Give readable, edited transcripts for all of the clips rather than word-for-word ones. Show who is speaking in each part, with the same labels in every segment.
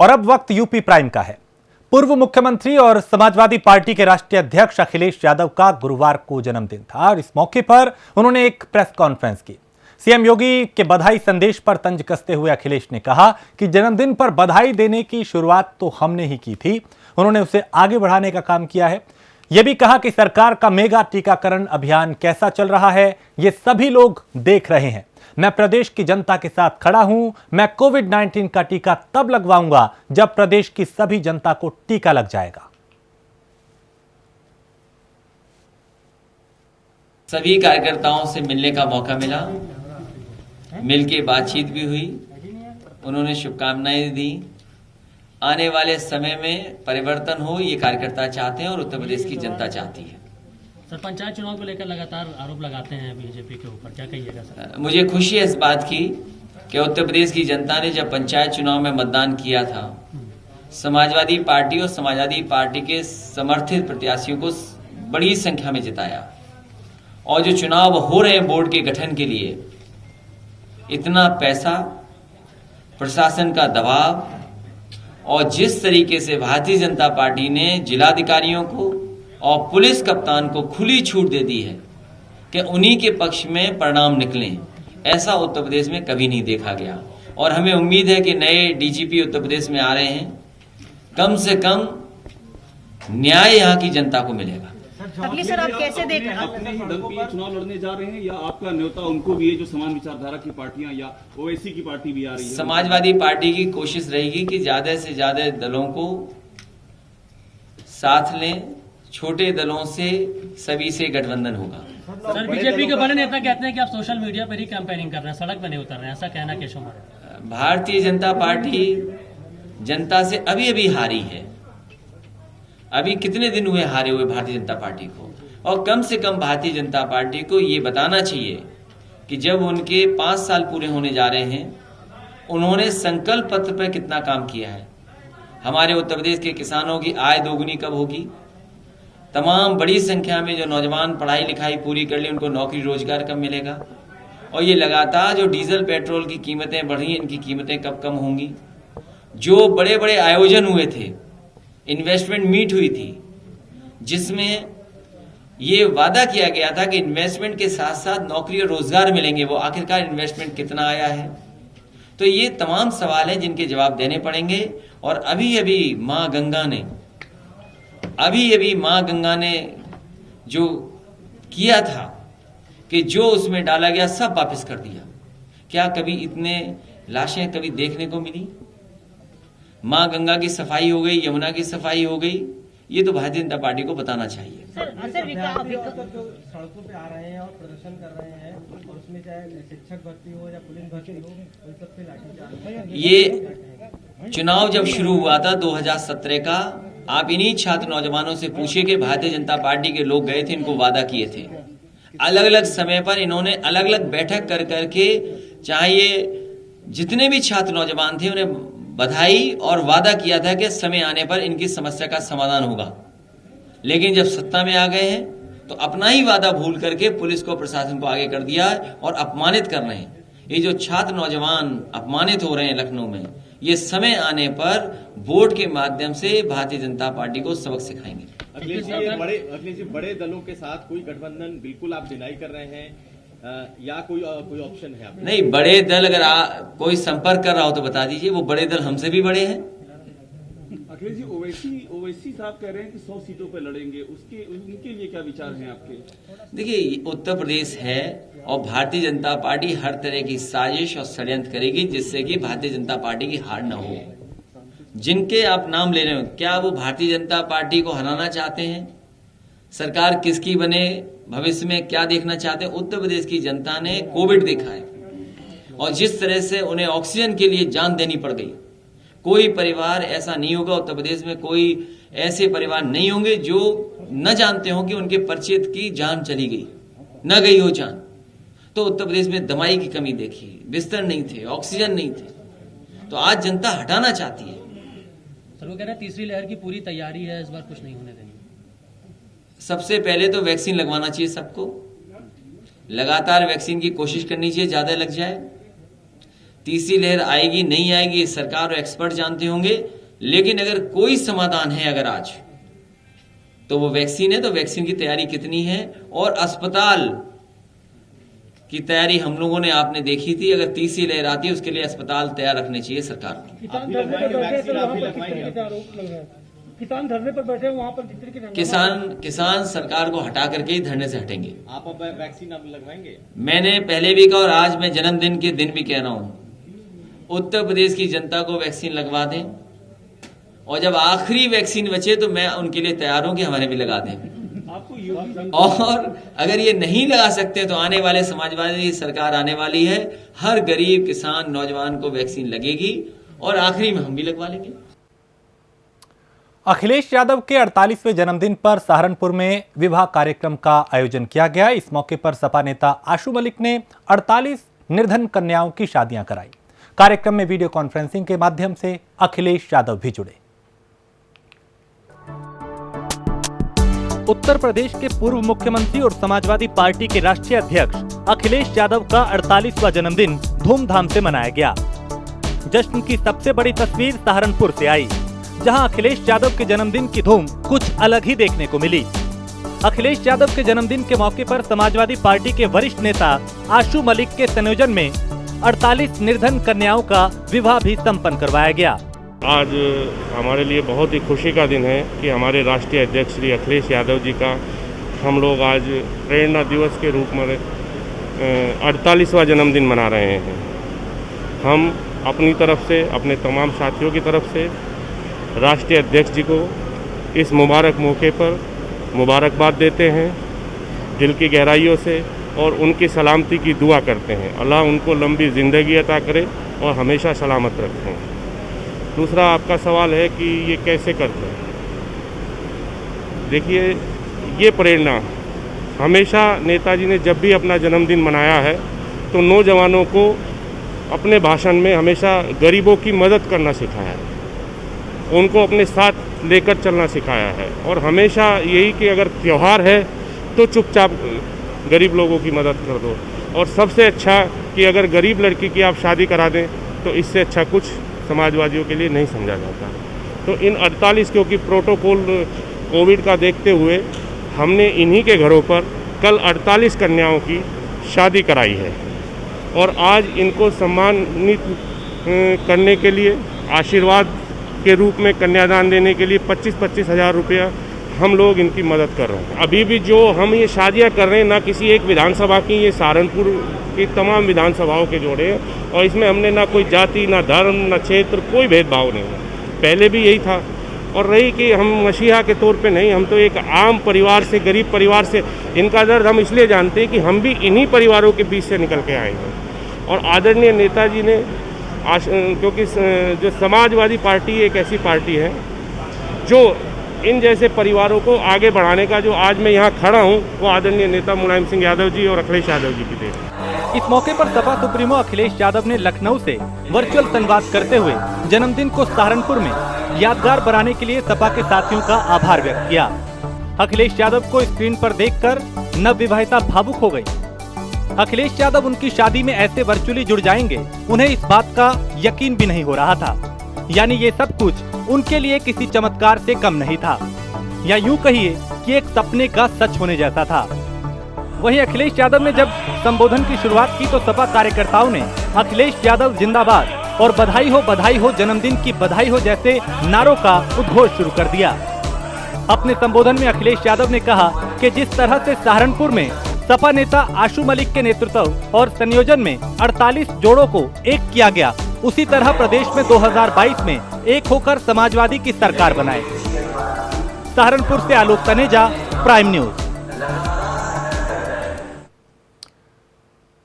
Speaker 1: और अब वक्त यूपी प्राइम का है। पूर्व मुख्यमंत्री और समाजवादी पार्टी के राष्ट्रीय अध्यक्ष अखिलेश यादव का गुरुवार को जन्मदिन था और इस मौके पर उन्होंने एक प्रेस कॉन्फ्रेंस की। सीएम योगी के बधाई संदेश पर तंज कसते हुए अखिलेश ने कहा कि जन्मदिन पर बधाई देने की शुरुआत तो हमने ही की थी, उन्होंने उसे आगे बढ़ाने का काम किया है। यह भी कहा कि सरकार का मेगा टीकाकरण अभियान कैसा चल रहा है ये सभी लोग देख रहे हैं। मैं प्रदेश की जनता के साथ खड़ा हूं। मैं कोविड-19 का टीका तब लगवाऊंगा जब प्रदेश की सभी जनता को टीका लग जाएगा।
Speaker 2: सभी कार्यकर्ताओं से मिलने का मौका मिला, मिलके बातचीत भी हुई, उन्होंने शुभकामनाएं दी। आने वाले समय में परिवर्तन हो ये कार्यकर्ता चाहते हैं और उत्तर प्रदेश की जनता चाहती है।
Speaker 3: सर, पंचायत चुनाव को लेकर लगातार आरोप लगाते हैं बीजेपी के ऊपर, क्या कहिएगा सर?
Speaker 2: मुझे खुशी है इस बात की कि उत्तर प्रदेश की जनता ने जब पंचायत चुनाव में मतदान किया था, समाजवादी पार्टी और समाजवादी पार्टी के समर्थित प्रत्याशियों को बड़ी संख्या में जिताया। और जो चुनाव हो रहे हैं बोर्ड के गठन के लिए, इतना पैसा, प्रशासन का दबाव और जिस तरीके से भारतीय जनता पार्टी ने जिलाधिकारियों को और पुलिस कप्तान को खुली छूट दे दी है कि उन्हीं के पक्ष में परिणाम निकलें, ऐसा उत्तर प्रदेश में कभी नहीं देखा गया। और हमें उम्मीद है कि नए डीजीपी उत्तर प्रदेश में आ रहे हैं, कम से कम न्याय यहाँ की जनता को मिलेगा।
Speaker 4: अखिलेश सर, आप कैसे देख रहे हैं?
Speaker 5: अपने दल के चुनाव लड़ने जा रहे हैं या आपका न्योता उनको भी है जो समान विचारधारा की पार्टियां या ओवैसी की पार्टी भी आ रही है?
Speaker 2: समाजवादी पार्टी की कोशिश रहेगी कि ज्यादा से ज्यादा दलों को साथ लें, छोटे दलों से सभी से गठबंधन होगा।
Speaker 3: सर, बीजेपी के बड़े नेता कहते हैं कि आप सोशल मीडिया पर ही कैंपेनिंग कर रहे हैं, सड़क पर नहीं उतर रहे हैं, ऐसा कहना केशव मौर्य।
Speaker 2: भारतीय जनता पार्टी जनता से अभी अभी हारी है। अभी कितने दिन हुए हारे हुए भारतीय जनता पार्टी को, और कम से कम भारतीय जनता पार्टी को ये बताना चाहिए कि जब उनके 5 साल पूरे होने जा रहे हैं, उन्होंने संकल्प पत्र पर कितना काम किया है। हमारे उत्तर प्रदेश के किसानों की आय दोगुनी कब होगी, तमाम बड़ी संख्या में जो नौजवान पढ़ाई लिखाई पूरी कर ली उनको नौकरी रोजगार कब मिलेगा, और ये लगातार जो डीजल पेट्रोल की कीमतें बढ़ी, इनकी कीमतें कब कम होंगी। जो बड़े बड़े आयोजन हुए थे, इन्वेस्टमेंट मीट हुई थी, जिसमें ये वादा किया गया था कि इन्वेस्टमेंट के साथ साथ नौकरी और रोजगार मिलेंगे, वो आखिरकार इन्वेस्टमेंट कितना आया है। तो ये तमाम सवाल हैं जिनके जवाब देने पड़ेंगे। और अभी अभी माँ गंगा ने जो किया था कि जो उसमें डाला गया सब वापस कर दिया। क्या कभी इतने लाशें कभी देखने को मिली? माँ गंगा की सफाई हो गई, यमुना की सफाई हो गई, ये तो भारतीय जनता पार्टी को बताना चाहिए।
Speaker 6: सड़कों पे आ रहे हैं और प्रदर्शन कर रहे हैं, और उसमें चाहे शिक्षक भर्ती हो या पुलिस भर्ती हो, उन सब पे लाठीचार्ज।
Speaker 2: ये चुनाव जब शुरू हुआ था 2017 का, आप इन्हीं छात्र नौजवानों से पूछिए कि भारतीय जनता पार्टी के लोग गए थे, इनको वादा किए थे। अलग अलग समय पर इन्होंने अलग अलग बैठक कर करके, चाहे ये जितने भी छात्र नौजवान थे, उन्हें बधाई और वादा किया था कि समय आने पर इनकी समस्या का समाधान होगा। लेकिन जब सत्ता में आ गए हैं तो अपना ही वादा भूल करके पुलिस को, प्रशासन को आगे कर दिया और अपमानित कर रहे हैं। ये जो छात्र नौजवान अपमानित हो रहे हैं लखनऊ में, ये समय आने पर वोट के माध्यम से भारतीय जनता पार्टी को सबक सिखाएंगे।
Speaker 5: अखिलेश जी, बड़े दलों के साथ कोई गठबंधन बिल्कुल आप डिनाई कर रहे हैं या कोई ऑप्शन है आपके?
Speaker 2: नहीं, बड़े दल अगर कोई संपर्क कर रहा हो तो बता दीजिए। वो बड़े दल हमसे भी बड़े हैं।
Speaker 5: अखिलेश जी, ओवैसी साहब कह रहे हैं कि 100 सीटों पर लड़ेंगे, उनके लिए क्या विचार हैं आपके?
Speaker 2: देखिए, उत्तर प्रदेश है और भारतीय जनता पार्टी हर तरह की साजिश और षड्यंत्र करेगी जिससे कि भारतीय जनता पार्टी की हार न हो। जिनके आप नाम ले रहे हो, क्या वो भारतीय जनता पार्टी को हराना चाहते हैं? सरकार किसकी बने, भविष्य में क्या देखना चाहते हैं? उत्तर प्रदेश की जनता ने कोविड देखा है और जिस तरह से उन्हें ऑक्सीजन के लिए जान देनी पड़ गई, कोई परिवार ऐसा नहीं होगा उत्तर प्रदेश में, कोई ऐसे परिवार नहीं होंगे जो न जानते हो कि उनके परिचित की जान चली गई, न गई हो जान। तो उत्तर प्रदेश में दवाई की कमी देखी, बिस्तर नहीं थे, ऑक्सीजन नहीं थे, तो आज जनता हटाना चाहती है।
Speaker 3: सर, वो कह रहे हैं तीसरी लहर की पूरी तैयारी है, इस बार कुछ नहीं होने देंगे।
Speaker 2: सबसे पहले तो वैक्सीन लगवाना चाहिए सबको, लगातार वैक्सीन की कोशिश करनी चाहिए, ज्यादा लग जाए। तीसरी लहर आएगी नहीं आएगी सरकार और एक्सपर्ट जानते होंगे, लेकिन अगर कोई समाधान है अगर आज, तो वो वैक्सीन है। तो वैक्सीन की तैयारी कितनी है और अस्पताल की तैयारी हम लोगों ने आपने देखी थी। अगर तीसरी लहर आती है उसके लिए अस्पताल तैयार रखने चाहिए सरकार को।
Speaker 6: किसान धरने पर बैठे हैं, वहाँ पर किस तरीके से आरोप लग रहा है? किसान धरने पर बैठे हैं, वहाँ पर जिस तरीके से
Speaker 2: किसान सरकार को हटा करके ही धरने से हटेंगे।
Speaker 5: आप अब वैक्सीन अब लगवाएंगे?
Speaker 2: मैंने पहले भी कहा और आज मैं जन्मदिन के दिन भी कह रहा हूं, उत्तर प्रदेश की जनता को वैक्सीन लगवा दें, और जब आखिरी वैक्सीन बचे तो मैं उनके लिए तैयार हूं कि हमारे भी लगा दें। और अगर ये नहीं लगा सकते तो आने वाले समाजवादी सरकार आने वाली है, हर गरीब किसान नौजवान को वैक्सीन लगेगी और आखिरी में हम भी लगवा लेंगे।
Speaker 1: अखिलेश यादव के 48वें जन्मदिन पर सहारनपुर में विवाह कार्यक्रम का आयोजन किया गया। इस मौके पर सपा नेता आशु मलिक ने 48 निर्धन कन्याओं की शादियां कराई। कार्यक्रम में वीडियो कॉन्फ्रेंसिंग के माध्यम से अखिलेश यादव भी जुड़े। उत्तर प्रदेश के पूर्व मुख्यमंत्री और समाजवादी पार्टी के राष्ट्रीय अध्यक्ष अखिलेश यादव का 48वां जन्मदिन धूमधाम से मनाया गया। जश्न की सबसे बड़ी तस्वीर सहारनपुर से आई, जहां अखिलेश यादव के जन्मदिन की धूम कुछ अलग ही देखने को मिली। अखिलेश यादव के जन्मदिन के मौके पर समाजवादी पार्टी के वरिष्ठ नेता आशु मलिक के संयोजन में 48 निर्धन कन्याओं का विवाह भी संपन्न करवाया गया।
Speaker 7: आज हमारे लिए बहुत ही खुशी का दिन है कि हमारे राष्ट्रीय अध्यक्ष श्री अखिलेश यादव जी का हम लोग आज प्रेरणा दिवस के रूप में 48वां जन्मदिन मना रहे हैं। हम अपनी तरफ से, अपने तमाम साथियों की तरफ से राष्ट्रीय अध्यक्ष जी को इस मुबारक मौके पर मुबारकबाद देते हैं दिल की गहराइयों से, और उनकी सलामती की दुआ करते हैं। अल्लाह उनको लंबी ज़िंदगी अता करे और हमेशा सलामत रखें। दूसरा आपका सवाल है कि ये कैसे करते हैं। देखिए, ये प्रेरणा हमेशा नेताजी ने जब भी अपना जन्मदिन मनाया है तो नौजवानों को अपने भाषण में हमेशा गरीबों की मदद करना सिखाया है, उनको अपने साथ लेकर चलना सिखाया है, और हमेशा यही कि अगर त्यौहार है तो चुपचाप गरीब लोगों की मदद कर दो। और सबसे अच्छा कि अगर गरीब लड़की की आप शादी करा दें तो इससे अच्छा कुछ समाजवादियों के लिए नहीं समझा जाता। तो इन 48, क्योंकि प्रोटोकॉल कोविड का देखते हुए हमने इन्हीं के घरों पर कल 48 कन्याओं की शादी कराई है, और आज इनको सम्मानित करने के लिए आशीर्वाद के रूप में कन्यादान देने के लिए 25-25 हज़ार रुपया हम लोग इनकी मदद कर रहे हैं। अभी भी जो हम ये शादियां कर रहे हैं ना किसी एक विधानसभा की, ये सहारनपुर की तमाम विधानसभाओं के जोड़े हैं, और इसमें हमने ना कोई जाति, ना धर्म, ना क्षेत्र, कोई भेदभाव नहीं है। पहले भी यही था। और रही कि हम मसीहा के तौर पे नहीं, हम तो एक आम परिवार से, गरीब परिवार से, इनका दर्द हम इसलिए जानते हैं कि हम भी इन्हीं परिवारों के बीच से निकल के आए हैं। और आदरणीय नेताजी ने क्योंकि जो समाजवादी पार्टी एक ऐसी पार्टी है जो इन जैसे परिवारों को आगे बढ़ाने का, जो आज मैं यहाँ खड़ा हूँ, वो आदरणीय नेता मुलायम सिंह यादव जी और अखिलेश यादव जी की देन।
Speaker 1: इस मौके पर सपा सुप्रीमो अखिलेश यादव ने लखनऊ से वर्चुअल संवाद करते हुए जन्मदिन को सहारनपुर में यादगार बनाने के लिए सपा के साथियों का आभार व्यक्त किया। अखिलेश यादव को स्क्रीन पर देखकर नवविवाहिता भावुक हो गई। अखिलेश यादव उनकी शादी में ऐसे वर्चुअली जुड़ जाएंगे, उन्हें इस बात का यकीन भी नहीं हो रहा था। यानी ये सब कुछ उनके लिए किसी चमत्कार से कम नहीं था, या यूं कहिए कि एक सपने का सच होने जैसा था। वहीं अखिलेश यादव ने जब संबोधन की शुरुआत की तो सपा कार्यकर्ताओं ने अखिलेश यादव जिंदाबाद और बधाई हो, जन्मदिन की बधाई हो जैसे नारों का उद्घोष शुरू कर दिया। अपने संबोधन में अखिलेश यादव ने कहा कि जिस तरह से सहारनपुर में सपा नेता आशु मलिक के नेतृत्व और संयोजन में 48 जोड़ों को एक किया गया, उसी तरह प्रदेश में 2022 में एक होकर समाजवादी की सरकार बनाए। सहारनपुर से आलोक तनेजा, प्राइम न्यूज।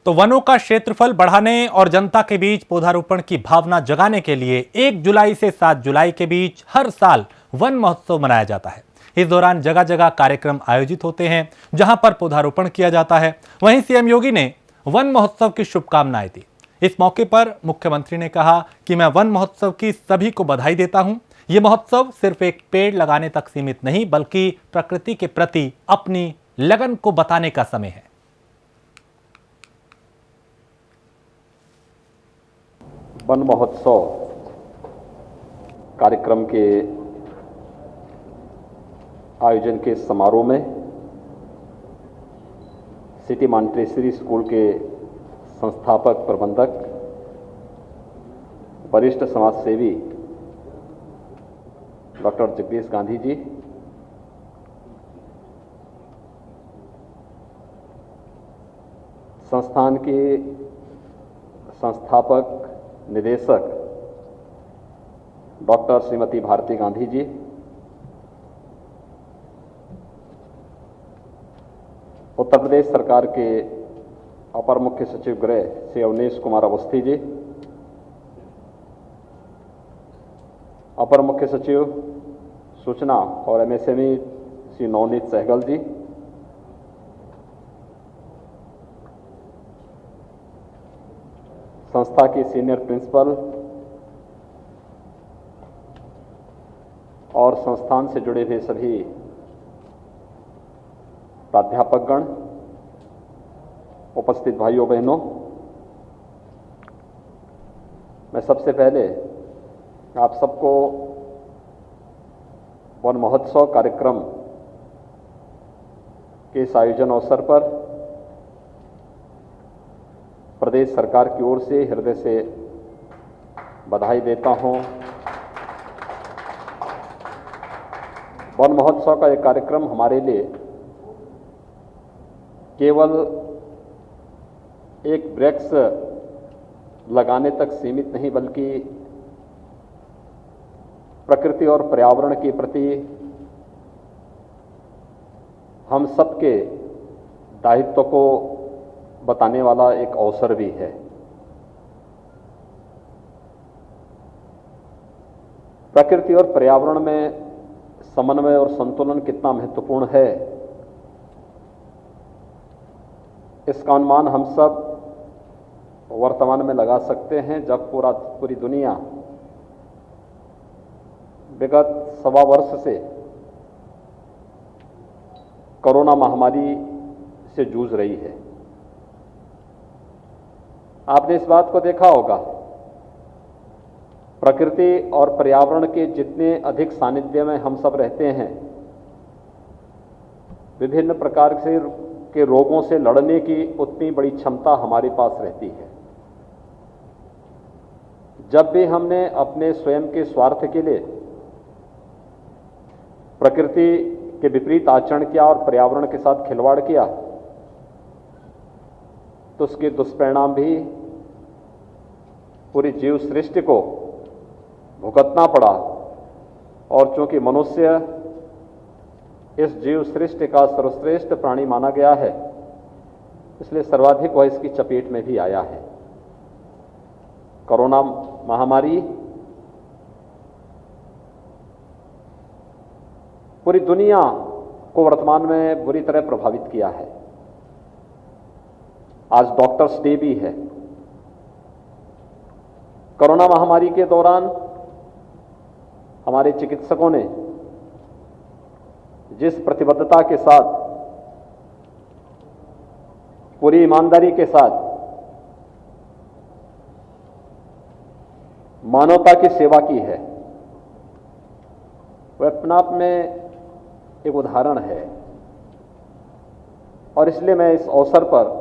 Speaker 1: तो वनों का क्षेत्रफल बढ़ाने और जनता के बीच पौधारोपण की भावना जगाने के लिए 1 जुलाई से 7 जुलाई के बीच हर साल वन महोत्सव मनाया जाता है। इस दौरान जगह जगह कार्यक्रम आयोजित होते हैं जहां पर पौधारोपण किया जाता है। वहीं सीएम योगी ने वन महोत्सव की शुभकामनाएं दी। इस मौके पर मुख्यमंत्री ने कहा कि मैं वन महोत्सव की सभी को बधाई देता हूं। ये महोत्सव सिर्फ एक पेड़ लगाने तक सीमित नहीं, बल्कि प्रकृति के प्रति अपनी लगन को बताने का समय है।
Speaker 8: वन महोत्सव कार्यक्रम के आयोजन के समारोह में सिटी मॉन्टेसरी स्कूल के संस्थापक प्रबंधक, वरिष्ठ समाज सेवी डॉक्टर जगदीश गांधी जी, संस्थान के संस्थापक निदेशक डॉक्टर श्रीमती भारती गांधी जी, उत्तर प्रदेश सरकार के अपर मुख्य सचिव गृह श्री अवनीश कुमार अवस्थी जी, अपर मुख्य सचिव सूचना और एमएसएमई श्री नवनीत सहगल जी, संस्था की सीनियर प्रिंसिपल और संस्थान से जुड़े हुए सभी प्राध्यापकगण, उपस्थित भाइयों बहनों, मैं सबसे पहले आप सबको वन महोत्सव कार्यक्रम के इस आयोजन अवसर पर प्रदेश सरकार की ओर से हृदय से बधाई देता हूं। वन महोत्सव का यह कार्यक्रम हमारे लिए केवल एक वृक्ष लगाने तक सीमित नहीं, बल्कि प्रकृति और पर्यावरण के प्रति हम सबके दायित्व को बताने वाला एक अवसर भी है। प्रकृति और पर्यावरण में समन्वय और संतुलन कितना महत्वपूर्ण है, इसका अनुमान हम सब वर्तमान में लगा सकते हैं, जब पूरी दुनिया विगत 1.25 वर्ष से कोरोना महामारी से जूझ रही है। आपने इस बात को देखा होगा, प्रकृति और पर्यावरण के जितने अधिक सानिध्य में हम सब रहते हैं, विभिन्न प्रकार के रोगों से लड़ने की उतनी बड़ी क्षमता हमारे पास रहती है। जब भी हमने अपने स्वयं के स्वार्थ के लिए प्रकृति के विपरीत आचरण किया और पर्यावरण के साथ खिलवाड़ किया, तो उसके दुष्परिणाम भी पूरी जीव सृष्टि को भुगतना पड़ा। और चूंकि मनुष्य इस जीव सृष्टि का सर्वश्रेष्ठ प्राणी माना गया है, इसलिए सर्वाधिक वह इसकी चपेट में भी आया है। कोरोना महामारी पूरी दुनिया को वर्तमान में बुरी तरह प्रभावित किया है। आज डॉक्टर्स डे भी है। कोरोना महामारी के दौरान हमारे चिकित्सकों ने जिस प्रतिबद्धता के साथ, पूरी ईमानदारी के साथ मानवता की सेवा की है, वह अपने आप में एक उदाहरण है। और इसलिए मैं इस अवसर पर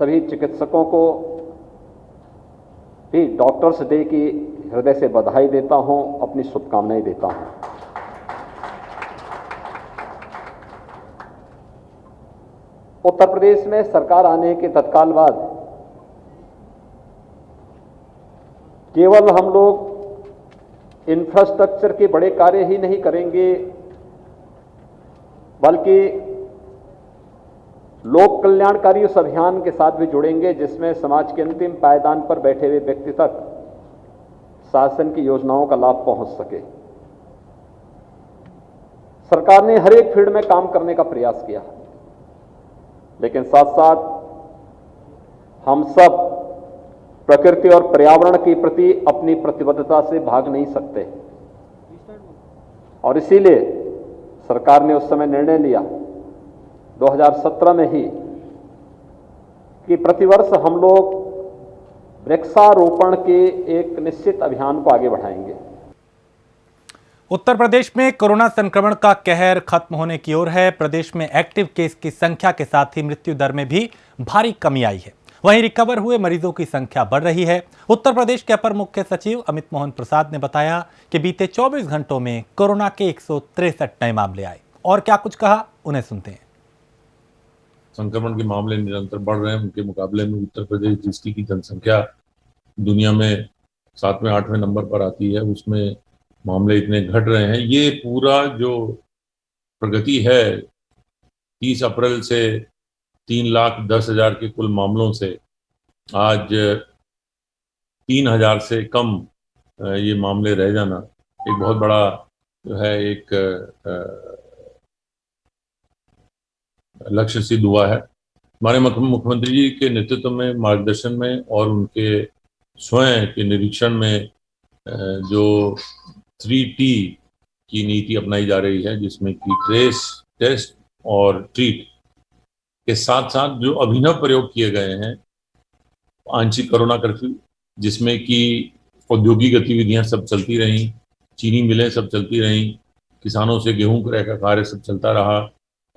Speaker 8: सभी चिकित्सकों को भी डॉक्टर्स डे की हृदय से बधाई देता हूं, अपनी शुभकामनाएं देता हूं। उत्तर प्रदेश में सरकार आने के तत्काल बाद केवल हम लोग इंफ्रास्ट्रक्चर के बड़े कार्य ही नहीं करेंगे, बल्कि लोक कल्याणकारी उस अभियान के साथ भी जुड़ेंगे जिसमें समाज के अंतिम पायदान पर बैठे हुए व्यक्ति तक शासन की योजनाओं का लाभ पहुंच सके। सरकार ने हर एक फील्ड में काम करने का प्रयास किया, लेकिन साथ साथ हम सब प्रकृति और पर्यावरण के प्रति अपनी प्रतिबद्धता से भाग नहीं सकते। और इसीलिए सरकार ने उस समय निर्णय लिया 2017 में ही कि प्रतिवर्ष हम लोग वृक्षारोपण के एक निश्चित अभियान को आगे बढ़ाएंगे।
Speaker 1: उत्तर प्रदेश में कोरोना संक्रमण का कहर खत्म होने की ओर है। प्रदेश में एक्टिव केस की संख्या के साथ ही मृत्यु दर में भी भारी कमी आई है। वहीं रिकवर हुए मरीजों की संख्या बढ़ रही है। उत्तर प्रदेश के अपर मुख्य सचिव अमित मोहन प्रसाद ने बताया कि बीते 24 घंटों में कोरोना के 163 नए मामले आए। और क्या कुछ कहा, उन्हें सुनते हैं।
Speaker 9: संक्रमण के मामले निरंतर बढ़ रहे हैं। उनके मुकाबले में उत्तर प्रदेश, जिसकी जनसंख्या दुनिया में 7वें 8वें नंबर पर आती है, उसमें मामले इतने घट रहे हैं। ये पूरा जो प्रगति है 30 अप्रैल से 3,10,000 के कुल मामलों से आज 3,000 से कम ये मामले रह जाना एक बहुत बड़ा जो है एक लक्ष्य सिद्ध हुआ है। हमारे मुख्यमंत्री जी के नेतृत्व में, मार्गदर्शन में और उनके स्वयं के निरीक्षण में जो 3T की नीति अपनाई जा रही है, जिसमें कि ट्रेस, टेस्ट और ट्रीट के साथ साथ जो अभिनव प्रयोग किए गए हैं, आंशिक कोरोना कर्फ्यू, जिसमें कि औद्योगिक गतिविधियां सब चलती रहीं, चीनी मिलें सब चलती रहीं, किसानों से गेहूं क्रय का कार्य सब चलता रहा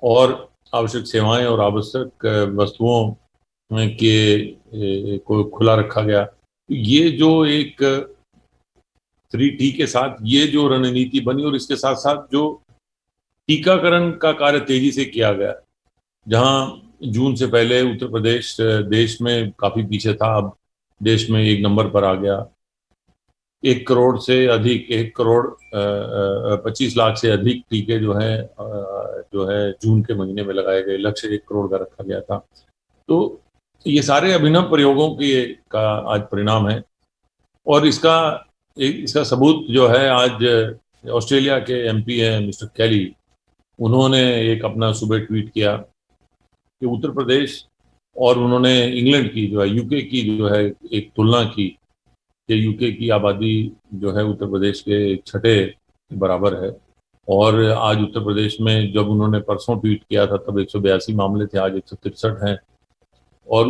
Speaker 9: और आवश्यक सेवाएं और आवश्यक वस्तुओं के को खुला रखा गया। ये जो एक 3T के साथ ये जो रणनीति बनी और इसके साथ साथ जो टीकाकरण का कार्य तेजी से किया गया, जहां जून से पहले उत्तर प्रदेश देश में काफी पीछे था, अब देश में 1 नंबर पर आ गया। 1 करोड़ से अधिक, 1 करोड़ 25 लाख से अधिक टीके जो है जून के महीने में लगाए गए। लक्ष्य 1 करोड़ का रखा गया था। तो ये सारे अभिनव प्रयोगों का आज परिणाम है और इसका सबूत जो है आज ऑस्ट्रेलिया के MP हैं मिस्टर कैली, उन्होंने एक अपना सुबह ट्वीट किया कि उत्तर प्रदेश, और उन्होंने इंग्लैंड की जो है, यूके की जो है एक तुलना की कि यूके की आबादी जो है उत्तर प्रदेश के 6ठे बराबर है। और आज उत्तर प्रदेश में जब उन्होंने परसों ट्वीट किया था तब 182 मामले थे, आज 163 हैं और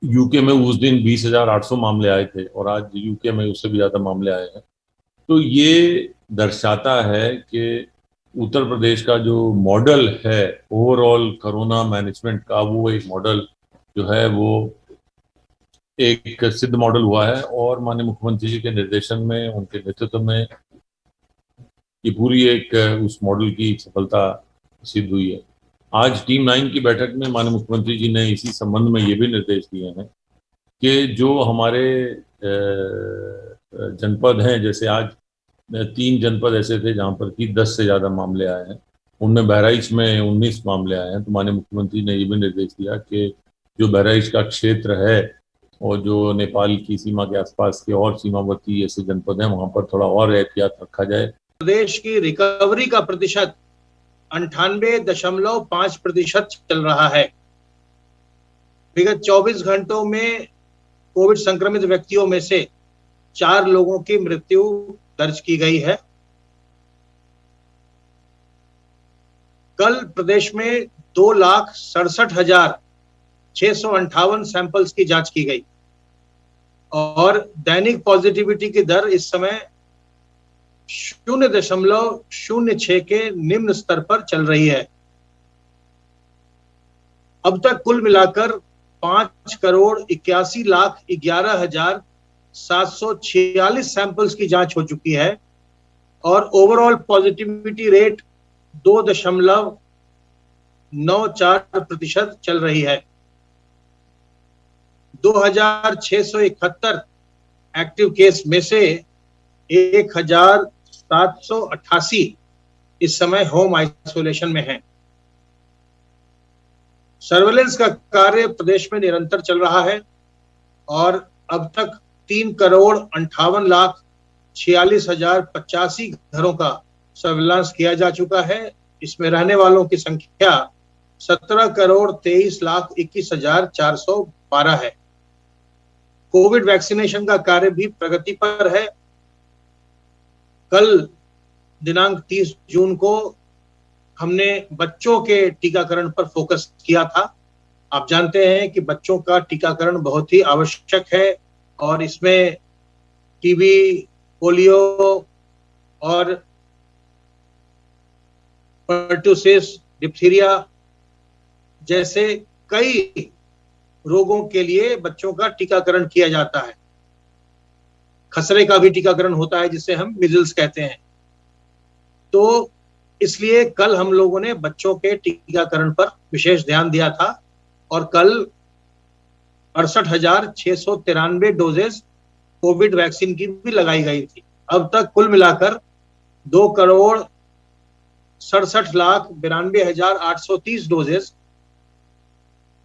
Speaker 9: यूके में उस दिन 20,800 मामले आए थे और आज यूके में उससे भी ज़्यादा मामले आए हैं। तो ये दर्शाता है कि उत्तर प्रदेश का जो मॉडल है ओवरऑल कोरोना मैनेजमेंट का, वो एक मॉडल जो है वो एक सिद्ध मॉडल हुआ है और माननीय मुख्यमंत्री जी के निर्देशन में, उनके नेतृत्व में ये पूरी एक उस मॉडल की सफलता सिद्ध हुई है। आज टीम 9 की बैठक में माननीय मुख्यमंत्री जी ने इसी संबंध में ये भी निर्देश दिए हैं कि जो हमारे जनपद हैं, जैसे आज 3 जनपद ऐसे थे जहां पर कि 10 से ज़्यादा मामले आए हैं, उनमें बहराइच में 19 मामले आए हैं। तो माननीय मुख्यमंत्री ने ये भी निर्देश दिया कि जो बहराइच का क्षेत्र है और जो नेपाल की सीमा के आसपास के और सीमावर्ती ऐसे जनपद हैं, वहां पर थोड़ा और एहतियात रखा जाए।
Speaker 10: प्रदेश की रिकवरी का प्रतिशत 98.5% चल रहा है। विगत 24 घंटों में कोविड संक्रमित व्यक्तियों में से 4 लोगों की मृत्यु दर्ज की गई है। कल प्रदेश में 2,67,658 सैंपल्स की जांच की गई और दैनिक पॉजिटिविटी की दर इस समय 0.06 के निम्न स्तर पर चल रही है। अब तक कुल मिलाकर 5,81,11,746 सैंपल्स की जांच हो चुकी है और ओवरऑल पॉजिटिविटी रेट 2.94% चल रही है। 2,671 एक्टिव केस में से 1,788 इस समय होम आइसोलेशन में हैं। सर्वेलेंस का कार्य प्रदेश में निरंतर चल रहा है और अब तक 3,58,46,085 घरों का सर्वेलांस किया जा चुका है। इसमें रहने वालों की संख्या 17,23,21,412 है। कोविड वैक्सीनेशन का कार्य भी प्रगति पर है। कल दिनांक 30 जून को हमने बच्चों के टीकाकरण पर फोकस किया था। आप जानते हैं कि बच्चों का टीकाकरण बहुत ही आवश्यक है और इसमें टीबी, पोलियो और पर्टुसिस, डिप्थीरिया जैसे कई रोगों के लिए बच्चों का टीकाकरण किया जाता है। खसरे का भी टीकाकरण होता है जिसे हम मिजल्स कहते हैं। तो इसलिए कल हम लोगों ने बच्चों के टीकाकरण पर विशेष ध्यान दिया था और कल 68,693 डोजेस कोविड वैक्सीन की भी लगाई गई थी। अब तक कुल मिलाकर 2,67,92,830 डोजेस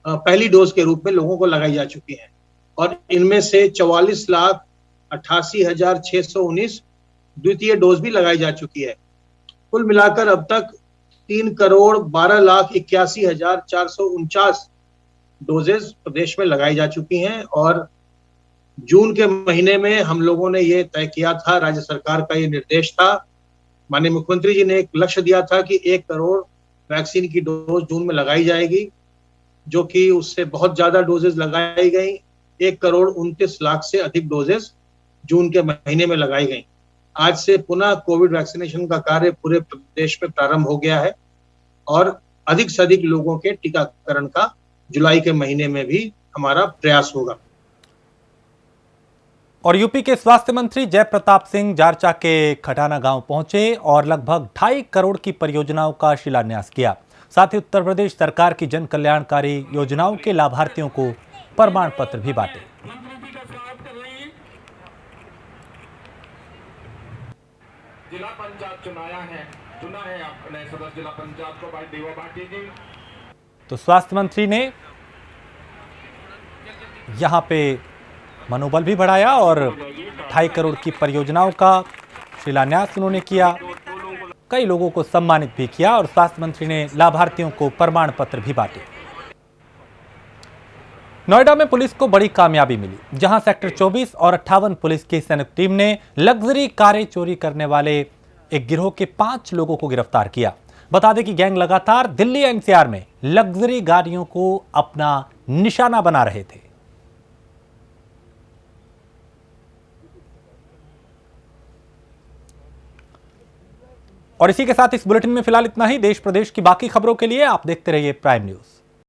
Speaker 10: पहली डोज के रूप में लोगों को लगाई जा चुकी है और इनमें से 44,88,619 द्वितीय डोज भी लगाई जा चुकी है। कुल मिलाकर अब तक 3,12,81,449 डोजेस प्रदेश में लगाई जा चुकी हैं और जून के महीने में हम लोगों ने ये तय किया था, राज्य सरकार का ये निर्देश था, माननीय मुख्यमंत्री जी ने एक लक्ष्य दिया था कि 1 करोड़ वैक्सीन की डोज जून में लगाई जाएगी, जो कि उससे बहुत ज्यादा डोजेस लगाई गई। 1,29,00,000 से अधिक डोजेस जून के महीने में लगाई गई। आज से पुनः कोविड वैक्सीनेशन का कार्य पूरे प्रदेश में प्रारंभ हो गया है और अधिक से अधिक लोगों के टीकाकरण का जुलाई के महीने में भी हमारा प्रयास होगा।
Speaker 1: और यूपी के स्वास्थ्य मंत्री जय प्रताप सिंह जारचा के खटाना गांव पहुंचे और लगभग 2.5 करोड़ की परियोजनाओं का शिलान्यास किया। साथ ही उत्तर प्रदेश सरकार की जन कल्याणकारी योजनाओं के लाभार्थियों को प्रमाण पत्र भी बांटे।
Speaker 7: जिला पंचायत चुना है अपने सदस्य जिला पंचायत को भाई देवा भाटी जी।
Speaker 1: तो स्वास्थ्य मंत्री ने यहां पे मनोबल भी बढ़ाया और 2.5 करोड़ की परियोजनाओं का शिलान्यास उन्होंने किया। कई लोगों को सम्मानित भी किया और स्वास्थ्य मंत्री ने लाभार्थियों को प्रमाण पत्र भी बांटे। नोएडा में पुलिस को बड़ी कामयाबी मिली, जहां सेक्टर 24 और 58 पुलिस की संयुक्त टीम ने लग्जरी कारें चोरी करने वाले एक गिरोह के 5 लोगों को गिरफ्तार किया। बता दें कि गैंग लगातार दिल्ली एनसीआर में लग्जरी गाड़ियों को अपना निशाना बना रहे थे। और इसी के साथ इस बुलेटिन में फिलहाल इतना ही। देश प्रदेश की बाकी खबरों के लिए आप देखते रहिए प्राइम न्यूज।